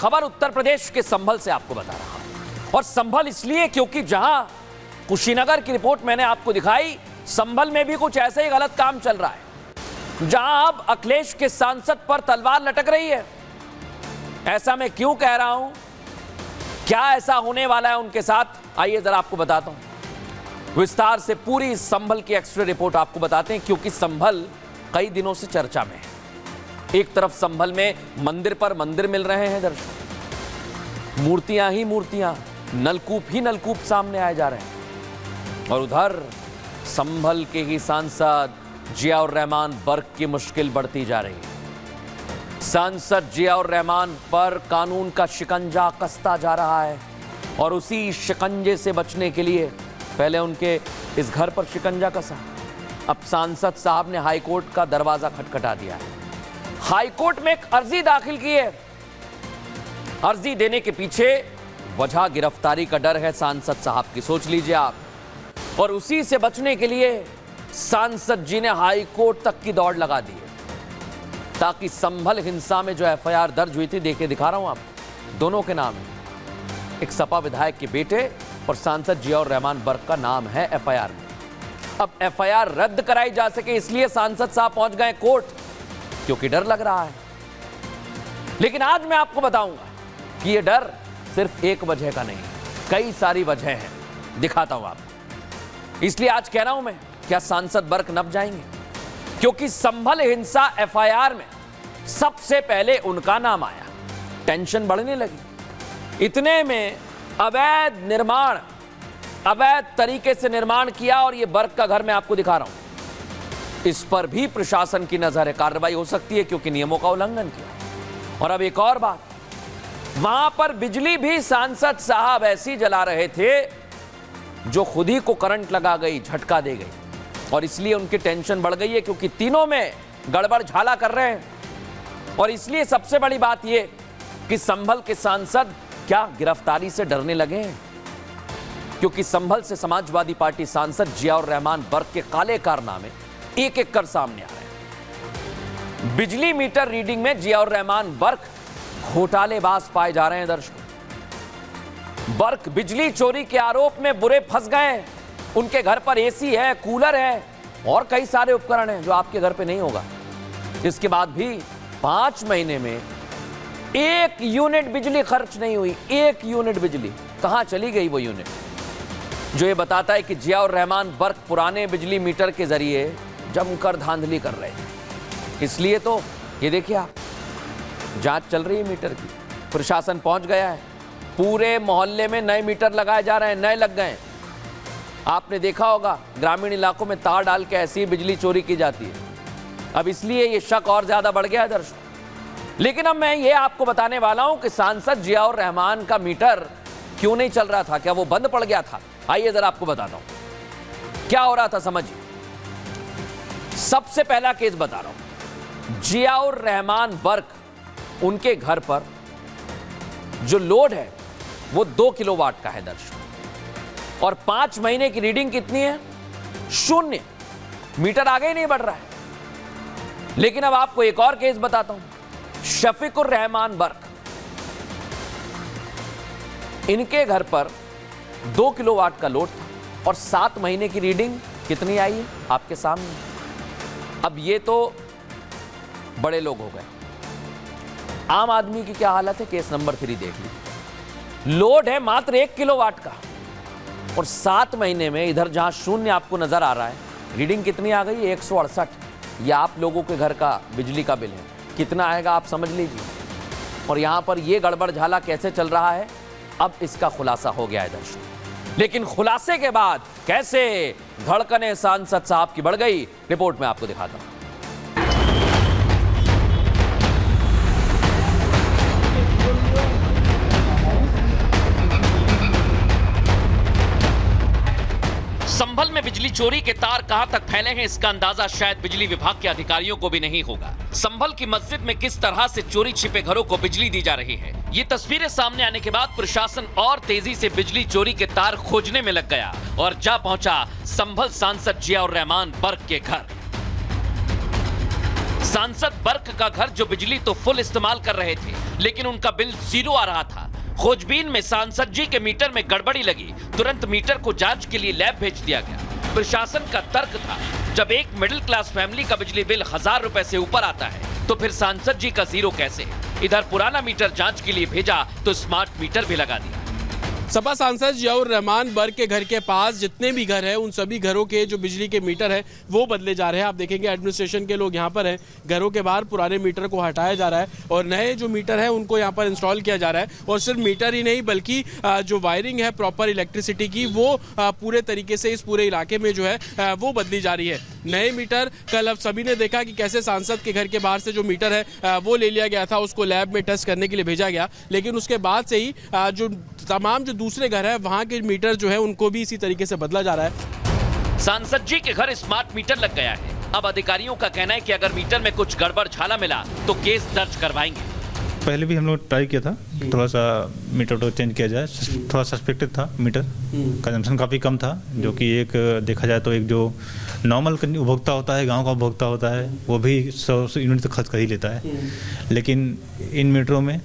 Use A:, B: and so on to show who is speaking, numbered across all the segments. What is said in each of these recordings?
A: खबर उत्तर प्रदेश के संभल से आपको बता रहा हूं, और संभल इसलिए क्योंकि जहां कुशीनगर की रिपोर्ट मैंने आपको दिखाई, संभल में भी कुछ ऐसे ही गलत काम चल रहा है, जहां अब अखिलेश के सांसद पर तलवार लटक रही है। ऐसा मैं क्यों कह रहा हूं, क्या ऐसा होने वाला है उनके साथ, आइए जरा आपको बताता हूं। विस्तार से पूरी संभल की एक्सरे रिपोर्ट आपको बताते हैं, क्योंकि संभल कई दिनों से चर्चा में है। एक तरफ संभल में मंदिर पर मंदिर मिल रहे हैं दर्शक, मूर्तियां ही मूर्तियां, नलकूप ही नलकूप सामने आए जा रहे हैं, और उधर संभल के ही सांसद जियाउर रहमान बर्क की मुश्किल बढ़ती जा रही है। सांसद जियाउर रहमान पर कानून का शिकंजा कसता जा रहा है, और उसी शिकंजे से बचने के लिए पहले उनके इस घर पर शिकंजा कसा, अब सांसद साहब ने हाईकोर्ट का दरवाजा खटखटा दिया है। हाईकोर्ट में एक अर्जी दाखिल की है। अर्जी देने के पीछे वजह गिरफ्तारी का डर है सांसद साहब की, सोच लीजिए आप, और उसी से बचने के लिए सांसद जी ने हाईकोर्ट तक की दौड़ लगा दी है, ताकि संभल हिंसा में जो एफआईआर दर्ज हुई थी, देखिए दिखा रहा हूं आप, दोनों के नाम है, एक सपा विधायक के बेटे और सांसद जियाउर रहमान बर्क का नाम है एफआईआर में। अब एफआईआर रद्द कराई जा सके इसलिए सांसद साहब पहुंच गए कोर्ट, क्योंकि डर लग रहा है। लेकिन आज मैं आपको बताऊंगा कि यह डर सिर्फ एक वजह का नहीं, कई सारी वजह हैं, दिखाता हूं आपको। इसलिए आज कह रहा हूं मैं, क्या सांसद बर्क नप जाएंगे, क्योंकि संभल हिंसा एफआईआर में सबसे पहले उनका नाम आया। टेंशन बढ़ने लगी, इतने में अवैध निर्माण, अवैध तरीके से निर्माण किया, और यह बर्क का घर मैं आपको दिखा रहा हूं, इस पर भी प्रशासन की नजर है, कार्रवाई हो सकती है क्योंकि नियमों का उल्लंघन किया। और अब एक और बात, वहां पर बिजली भी सांसद साहब ऐसी जला रहे थे जो खुद ही को करंट लगा गई, झटका दे गई, और इसलिए उनकी टेंशन बढ़ गई है, क्योंकि तीनों में गड़बड़ झाला कर रहे हैं। और इसलिए सबसे बड़ी बात यह कि संभल के सांसद क्या गिरफ्तारी से डरने लगे हैं, क्योंकि संभल से समाजवादी पार्टी सांसद जियाउर रहमान बर्क के काले कारनामे एक एक कर सामने आ रहे हैं। बिजली मीटर रीडिंग में जियाउर रहमान बर्क घोटालेबाज पाए जा रहे हैं दर्शकों। बर्क बिजली चोरी के आरोप में बुरे फंस गए। उनके घर पर एसी है, कूलर है, और कई सारे उपकरण हैं जो आपके घर पे नहीं होगा। इसके बाद भी 5 महीने में 1 यूनिट बिजली खर्च नहीं हुई। 1 यूनिट बिजली कहां चली गई वो यूनिट, जो ये बताता है कि जियाउर रहमान बर्क पुराने बिजली मीटर के जरिए जमकर धांधली कर रहे हैं। इसलिए तो ये देखिए आप, जांच चल रही है मीटर की, प्रशासन पहुंच गया है, पूरे मोहल्ले में नए मीटर लगाए जा रहे हैं, नए लग गए। आपने देखा होगा ग्रामीण इलाकों में तार डाल के ऐसी बिजली चोरी की जाती है। अब इसलिए ये शक और ज्यादा बढ़ गया है दर्शक। लेकिन अब मैं ये आपको बताने वाला हूं कि सांसद जियाउर रहमान का मीटर क्यों नहीं चल रहा था, क्या वो बंद पड़ गया था? आइए जरा आपको बताता हूं क्या हो रहा था, समझिए। सबसे पहला केस बता रहा हूं, जियाउर रहमान बर्क, उनके घर पर जो लोड है वो 2 किलोवाट का है दर्शक, और 5 महीने की रीडिंग कितनी है? 0। मीटर आगे ही नहीं बढ़ रहा है। लेकिन अब आपको एक और केस बताता हूं, शफीकुर रहमान बर्क, इनके घर पर 2 किलोवाट का लोड था, और 7 महीने की रीडिंग कितनी आई है आपके सामने। अब ये तो बड़े लोग हो गए, आम आदमी की क्या हालत है, केस नंबर 3 देख लीजिए। लोड है मात्र 1 किलोवाट का, और 7 महीने में इधर जहां 0 आपको नजर आ रहा है, रीडिंग कितनी आ गई? 168। यह आप लोगों के घर का बिजली का बिल है, कितना आएगा आप समझ लीजिए। और यहां पर यह गड़बड़ झाला कैसे चल रहा है, अब इसका खुलासा हो गया है दर्शक। लेकिन खुलासे के बाद कैसे धड़कने सांसद साहब की बढ़ गई, रिपोर्ट में आपको दिखाता हूं। संभल में बिजली चोरी के तार कहां तक फैले हैं, इसका अंदाजा शायद बिजली विभाग के अधिकारियों को भी नहीं होगा। संभल की मस्जिद में किस तरह से चोरी छिपे घरों को बिजली दी जा रही है, ये तस्वीरें सामने आने के बाद प्रशासन और तेजी से बिजली चोरी के तार खोजने में लग गया और जा पहुंचा संभल सांसद जियाउर रहमान बर्क के घर। सांसद बर्क का घर जो बिजली तो फुल इस्तेमाल कर रहे थे, लेकिन उनका बिल 0 आ रहा था। खोजबीन में सांसद जी के मीटर में गड़बड़ी लगी, तुरंत मीटर को जांच के लिए लैब भेज दिया गया। प्रशासन का तर्क था, जब एक मिडिल क्लास फैमिली का बिजली बिल 1000 रुपए से ऊपर आता है तो फिर सांसद जी का 0 कैसे? इधर पुराना मीटर जांच के लिए भेजा तो स्मार्ट मीटर भी लगा दिया।
B: सपा सांसद जियाउर रहमान बर्क के घर के पास जितने भी घर हैं उन सभी घरों के जो बिजली के मीटर हैं वो बदले जा रहे हैं। आप देखेंगे एडमिनिस्ट्रेशन के लोग यहाँ पर हैं, घरों के बाहर पुराने मीटर को हटाया जा रहा है और नए जो मीटर हैं उनको यहाँ पर इंस्टॉल किया जा रहा है। और सिर्फ मीटर ही नहीं बल्कि जो वायरिंग है प्रॉपर इलेक्ट्रिसिटी की वो पूरे तरीके से इस पूरे इलाके में जो है वो बदली जा रही है। नए मीटर कल अब सभी ने देखा कि कैसे सांसद के घर के बाहर से जो मीटर है वो ले लिया गया था, उसको लैब में टेस्ट करने के लिए भेजा गया, लेकिन उसके बाद से ही जो तमाम जो दूसरे घर है वहां के मीटर जो है उनको भी इसी तरीके से बदला जा रहा है।
A: सांसद जी के घर स्मार्ट मीटर लग गया है। अब अधिकारियों का कहना है कि अगर मीटर में कुछ गड़बड़ झाला मिला तो केस दर्ज करवाएंगे।
C: पहले भी हम लोग ट्राई किया था, थोड़ा सा मीटर तो चेंज किया जाए, थोड़ा सस्पेक्टेड था मीटर, कंजम्पशन काफ़ी कम था, जो कि एक देखा जाए तो एक जो नॉर्मल उपभोक्ता होता है, गांव का उपभोक्ता होता है, वो भी 100 यूनिट तक खर्च कर ही लेता है। लेकिन इन मीटरों में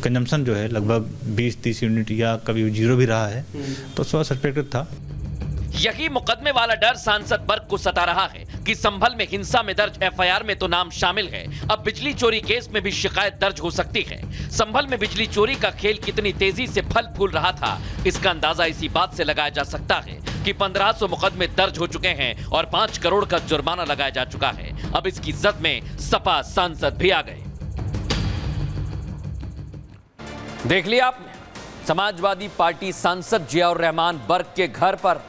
C: कंजम्पशन जो है लगभग 20-30 यूनिट या कभी 0 भी रहा है, तो थोड़ा सस्पेक्टेड था।
A: यही मुकदमे वाला डर सांसद बर्क को सता रहा है कि संभल में हिंसा में दर्ज एफआईआर में तो नाम शामिल है, अब बिजली चोरी केस में भी शिकायत दर्ज हो सकती है। संभल में बिजली चोरी का खेल कितनी तेजी से फल फूल रहा था, इसका अंदाजा इसी बात से लगाया जा सकता है कि 1500 मुकदमे दर्ज हो चुके हैं और 5 करोड़ का जुर्माना लगाया जा चुका है। अब इसकी जद में सपा सांसद भी आ गए। देख लिया आपने, समाजवादी पार्टी सांसद जियाउर रहमान बर्क के घर पर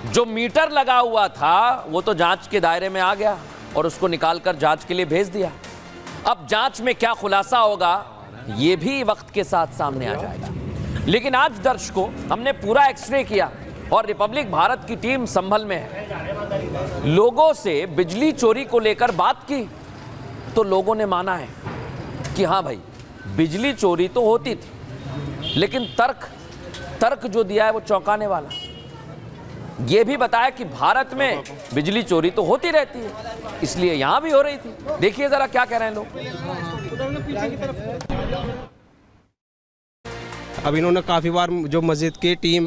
A: जो मीटर लगा हुआ था वो तो जांच के दायरे में आ गया और उसको निकालकर जांच के लिए भेज दिया। अब जांच में क्या खुलासा होगा ये भी वक्त के साथ सामने आ जाएगा। लेकिन आज दर्शकों हमने पूरा एक्सरे किया और रिपब्लिक भारत की टीम संभल में है। लोगों से बिजली चोरी को लेकर बात की तो लोगों ने माना है कि हाँ भाई बिजली चोरी तो होती थी, लेकिन तर्क जो दिया है वो चौंकाने वाला। ये भी बताया कि भारत में बिजली चोरी तो होती रहती है, इसलिए यहां भी हो रही थी। देखिए जरा क्या कह रहे हैं लोग।
D: अब इन्होंने काफ़ी बार जो मस्जिद के टीम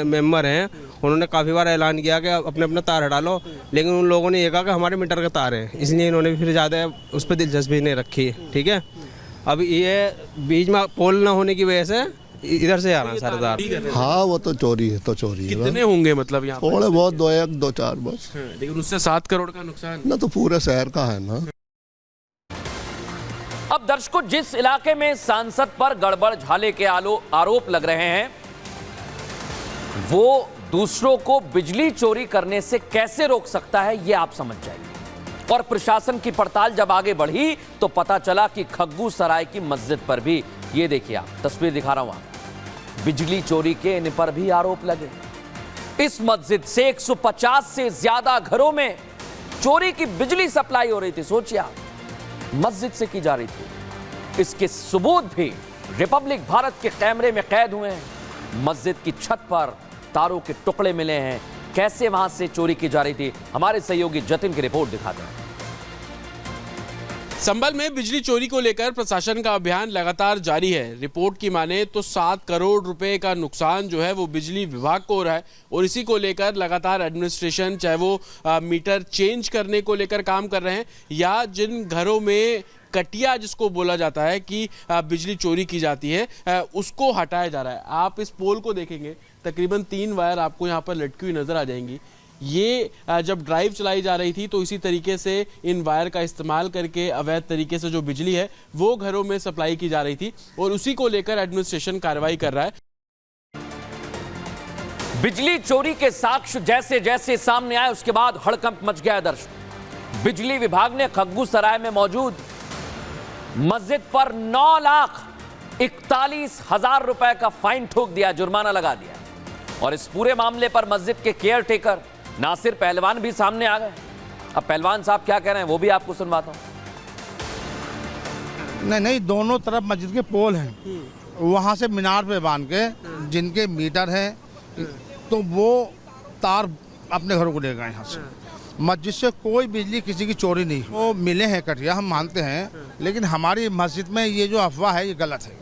D: मेंबर हैं उन्होंने काफ़ी बार ऐलान किया कि अपने अपना तार हटा लो, लेकिन उन लोगों ने ये कहा कि हमारे मीटर का तार है, इसलिए इन्होंने फिर ज़्यादा उस पर दिलचस्पी नहीं रखी। ठीक है, अब ये बीच में पोल ना होने की वजह से इधर से आ रहा है सारे तार।
E: हाँ वो तो चोरी है, तो चोरी है।
B: कितने होंगे मतलब यहाँ
E: थोड़े बहुत 2-4 बस,
B: लेकिन उससे 7 करोड़ का नुकसान
E: ना तो पूरे शहर का है ना।
A: अब दर्शकों जिस इलाके में सांसद पर गड़बड़ झाले के आरोप लग रहे हैं वो दूसरों को बिजली चोरी करने से कैसे रोक सकता है ये आप समझ जाइए। और प्रशासन की पड़ताल जब आगे बढ़ी तो पता चला कि खग्गू सराय की मस्जिद पर भी, ये देखिए आप तस्वीर दिखा रहा हूं, आप बिजली चोरी के इन पर भी आरोप लगे। इस मस्जिद से 150 से ज्यादा घरों में चोरी की बिजली सप्लाई हो रही थी। सोचिए आप, मस्जिद से की जा रही थी। इसके सबूत भी रिपब्लिक भारत के कैमरे में कैद हुए हैं। मस्जिद की छत पर तारों के टुकड़े मिले हैं, कैसे वहां से चोरी की जा रही थी। हमारे सहयोगी जतिन की रिपोर्ट दिखाते हैं।
B: संभल में बिजली चोरी को लेकर प्रशासन का अभियान लगातार जारी है। रिपोर्ट की माने तो 7 करोड़ रुपए का नुकसान जो है वो बिजली विभाग को हो रहा है और इसी को लेकर लगातार एडमिनिस्ट्रेशन चाहे वो मीटर चेंज करने को लेकर काम कर रहे हैं या जिन घरों में कटिया जिसको बोला जाता है कि बिजली चोरी की जाती है उसको हटाया जा रहा है। आप इस पोल को देखेंगे, तकरीबन 3 वायर आपको यहाँ पर लटकी हुई नजर आ जाएंगी। ये जब ड्राइव चलाई जा रही थी तो इसी तरीके से इन वायर का इस्तेमाल करके अवैध तरीके से जो बिजली है वो घरों में सप्लाई की जा रही थी और उसी को लेकर एडमिनिस्ट्रेशन कार्रवाई कर रहा है।
A: बिजली चोरी के साक्ष्य जैसे जैसे सामने आए उसके बाद हड़कंप मच गया। दर्शक, बिजली विभाग ने खग्गू सराय में मौजूद मस्जिद पर 9,41,000 रुपए का फाइन ठोक दिया, जुर्माना लगा दिया। और इस पूरे मामले पर मस्जिद के केयर टेकर नासिर पहलवान भी सामने आ गए। अब पहलवान साहब क्या कह रहे हैं वो भी आपको सुनवाता हूं।
F: नहीं, दोनों तरफ मस्जिद के पोल हैं, वहां से मीनार पे बांध के जिनके मीटर हैं तो वो तार अपने घरों को ले गए यहाँ से। मस्जिद से कोई बिजली किसी की चोरी नहीं। वो मिले हैं कटिया, हम मानते हैं, लेकिन हमारी मस्जिद में ये जो अफवाह है ये गलत है।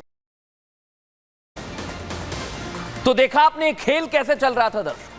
A: तो देखा आपने खेल कैसे चल रहा था दर्शक।